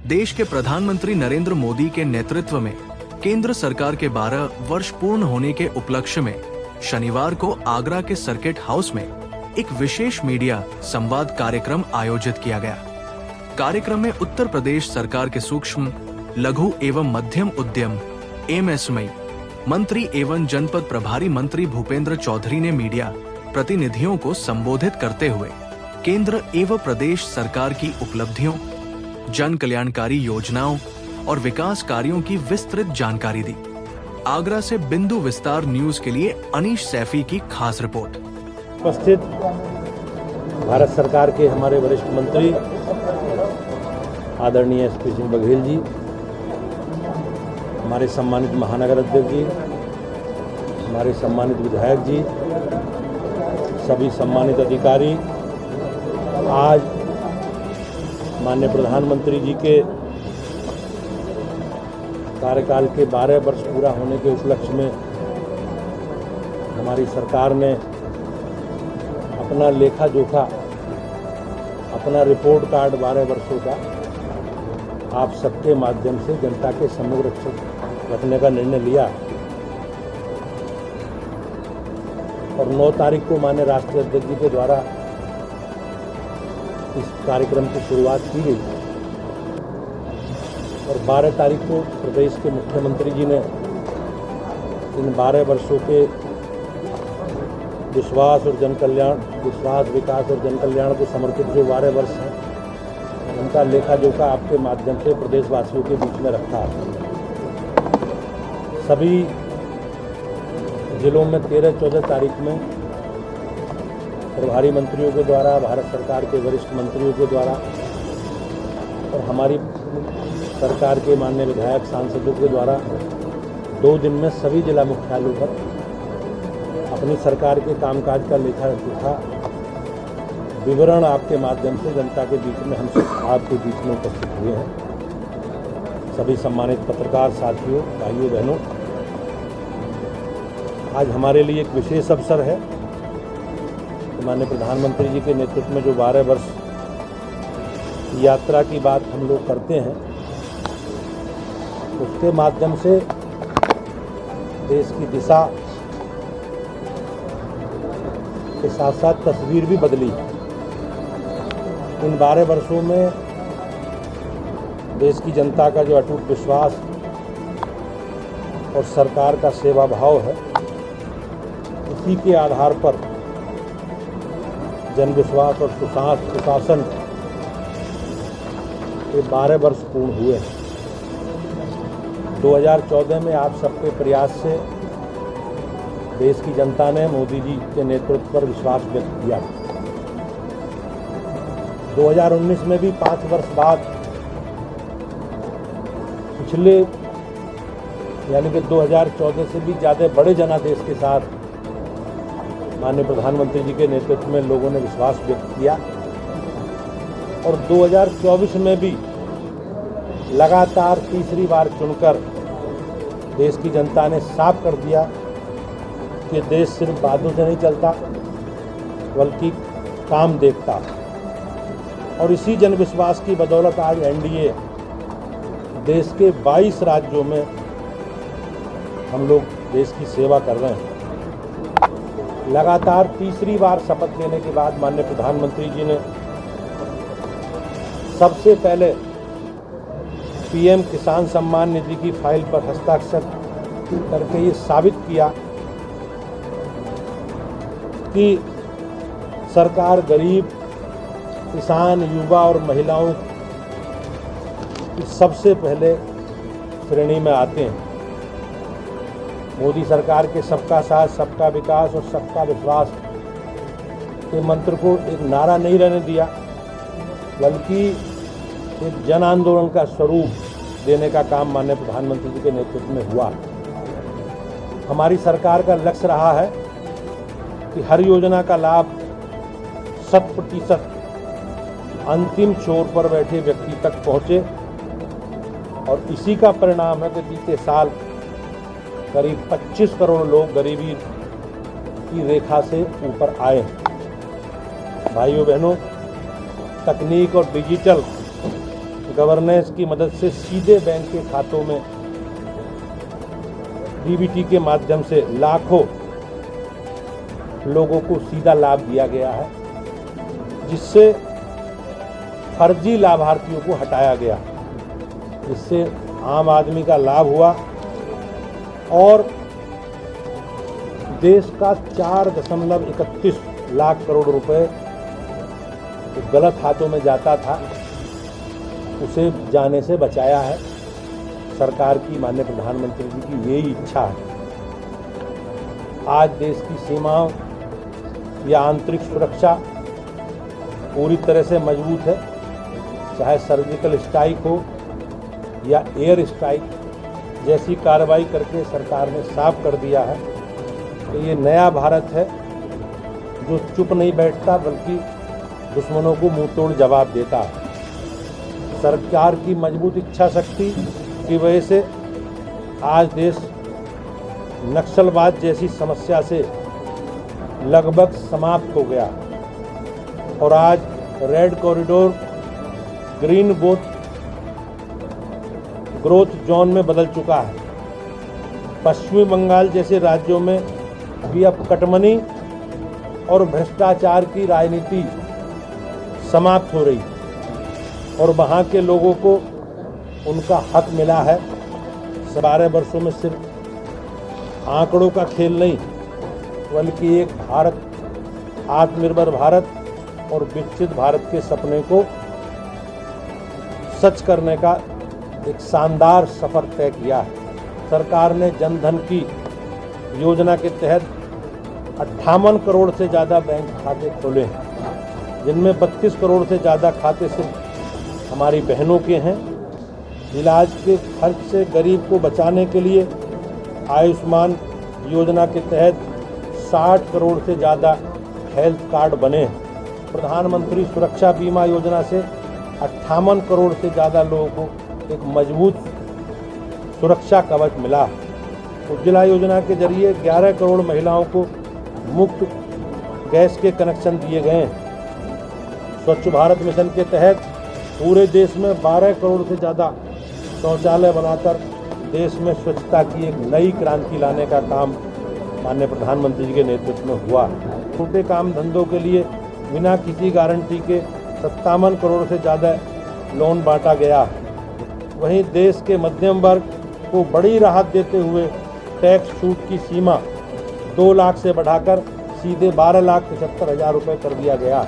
देश के प्रधानमंत्री नरेंद्र मोदी के नेतृत्व में केंद्र सरकार के 12 वर्ष पूर्ण होने के उपलक्ष्य में शनिवार को आगरा के सर्किट हाउस में एक विशेष मीडिया संवाद कार्यक्रम आयोजित किया गया। कार्यक्रम में उत्तर प्रदेश सरकार के सूक्ष्म, लघु एवं मध्यम उद्यम एमएसएमई मंत्री एवं जनपद प्रभारी मंत्री भूपेंद्र चौधरी ने मीडिया प्रतिनिधियों को संबोधित करते हुए केंद्र एवं प्रदेश सरकार की उपलब्धियों, जन कल्याणकारी योजनाओं और विकास कार्यों की विस्तृत जानकारी दी। आगरा से बिंदु विस्तार न्यूज के लिए अनीश सैफी की खास रिपोर्ट। उपस्थित भारत सरकार के हमारे वरिष्ठ मंत्री आदरणीय एसपी सिंह बघेल जी, हमारे सम्मानित महानगर अध्यक्ष जी, हमारे सम्मानित विधायक जी, सभी सम्मानित अधिकारी, आज माननीय प्रधानमंत्री जी के कार्यकाल के 12 वर्ष पूरा होने के उपलक्ष्य में हमारी सरकार ने अपना लेखा जोखा, अपना रिपोर्ट कार्ड 12 वर्षों का आप सबके माध्यम से जनता के सम्मुख रखने का निर्णय लिया और 9 तारीख को माननीय राष्ट्रीय अध्यक्ष जी के द्वारा इस कार्यक्रम की शुरुआत की गई और 12 तारीख को प्रदेश के मुख्यमंत्री जी ने इन 12 वर्षों के विश्वास, विकास और जन कल्याण को समर्पित जो 12 वर्ष हैं, उनका लेखा जोखा आपके माध्यम से प्रदेशवासियों के बीच में रखा। सभी जिलों में 13-14 तारीख में प्रभारी मंत्रियों के द्वारा, भारत सरकार के वरिष्ठ मंत्रियों के द्वारा और हमारी सरकार के माननीय विधायक सांसदों के द्वारा 2 दिन में सभी जिला मुख्यालयों पर अपनी सरकार के कामकाज का लेखा जोखा विवरण आपके माध्यम से जनता के बीच में हम सब आपके बीच में उपस्थित हुए हैं। सभी सम्मानित पत्रकार साथियों, भाइयों बहनों, आज हमारे लिए एक विशेष अवसर है। माननीय प्रधानमंत्री जी के नेतृत्व में जो 12 वर्ष यात्रा की बात हम लोग करते हैं, उसके माध्यम से देश की दिशा के साथ साथ तस्वीर भी बदली। इन 12 वर्षों में देश की जनता का जो अटूट विश्वास और सरकार का सेवा भाव है, उसी के आधार पर जन विश्वास और सुशासन के 12 वर्ष पूर्ण हुए हैं। 2014 में आप सबके प्रयास से देश की जनता ने मोदी जी के नेतृत्व पर विश्वास व्यक्त किया। 2019 में भी 5 वर्ष बाद पिछले यानी कि 2014 से भी ज़्यादा बड़े जनादेश के साथ माननीय प्रधानमंत्री जी के नेतृत्व में लोगों ने विश्वास व्यक्त किया और 2024 में भी लगातार तीसरी बार चुनकर देश की जनता ने साफ कर दिया कि देश सिर्फ बातों से नहीं चलता बल्कि काम देखता। और इसी जनविश्वास की बदौलत आज एनडीए देश के 22 राज्यों में हम लोग देश की सेवा कर रहे हैं। लगातार तीसरी बार शपथ लेने के बाद माननीय प्रधानमंत्री जी ने सबसे पहले पीएम किसान सम्मान निधि की फाइल पर हस्ताक्षर करके ये साबित किया कि सरकार गरीब, किसान, युवा और महिलाओं की सबसे पहले श्रेणी में आते हैं। मोदी सरकार के सबका साथ, सबका विकास और सबका विश्वास के मंत्र को एक नारा नहीं रहने दिया, बल्कि एक जन आंदोलन का स्वरूप देने का काम माननीय प्रधानमंत्री जी के नेतृत्व में हुआ। हमारी सरकार का लक्ष्य रहा है कि हर योजना का लाभ 100% अंतिम छोर पर बैठे व्यक्ति तक पहुंचे और इसी का परिणाम है कि बीते साल करीब 25 करोड़ लोग गरीबी की रेखा से ऊपर आए हैं। भाइयों बहनों, तकनीक और डिजिटल गवर्नेंस की मदद से सीधे बैंक के खातों में डीबीटी के माध्यम से लाखों लोगों को सीधा लाभ दिया गया है, जिससे फर्जी लाभार्थियों को हटाया गया, जिससे आम आदमी का लाभ हुआ और देश का 4.31 लाख करोड़ रुपए जो गलत हाथों में जाता था उसे जाने से बचाया है। सरकार की, माननीय प्रधानमंत्री जी की यही इच्छा है। आज देश की सीमाओं या आंतरिक सुरक्षा पूरी तरह से मजबूत है, चाहे सर्जिकल स्ट्राइक हो या एयर स्ट्राइक जैसी कार्रवाई करके सरकार ने साफ कर दिया है कि ये नया भारत है जो चुप नहीं बैठता बल्कि दुश्मनों को मुंह तोड़ जवाब देता है। सरकार की मजबूत इच्छा शक्ति की वजह से आज देश नक्सलवाद जैसी समस्या से लगभग समाप्त हो गया और आज red corridor green growth zone में बदल चुका है। पश्चिमी बंगाल जैसे राज्यों में भी अब कटमनी और भ्रष्टाचार की राजनीति समाप्त हो रही और वहाँ के लोगों को उनका हक मिला है। 12 वर्षों में सिर्फ आंकड़ों का खेल नहीं बल्कि एक भारत, आत्मनिर्भर भारत और विकसित भारत के सपने को सच करने का एक शानदार सफर तय किया है। सरकार ने जन धन की योजना के तहत 58 करोड़ से ज़्यादा बैंक खाते खोले हैं, जिनमें 32 करोड़ से ज़्यादा खाते सिर्फ हमारी बहनों के हैं। इलाज के खर्च से गरीब को बचाने के लिए आयुष्मान योजना के तहत 60 करोड़ से ज़्यादा हेल्थ कार्ड बने हैं। प्रधानमंत्री सुरक्षा बीमा योजना से 58 करोड़ से ज़्यादा लोगों को एक मजबूत सुरक्षा कवच मिला। उज्ज्वला योजना के जरिए 11 करोड़ महिलाओं को मुफ्त गैस के कनेक्शन दिए गए हैं। स्वच्छ भारत मिशन के तहत पूरे देश में 12 करोड़ से ज़्यादा शौचालय बनाकर देश में स्वच्छता की एक नई क्रांति लाने का काम माननीय प्रधानमंत्री जी के नेतृत्व में हुआ। छोटे काम धंधों के लिए बिना किसी गारंटी के 57 करोड़ से ज़्यादा लोन बांटा गया। वहीं देश के मध्यम वर्ग को बड़ी राहत देते हुए टैक्स छूट की सीमा 2 लाख से बढ़ाकर सीधे 12,75,000 रुपये कर दिया गया।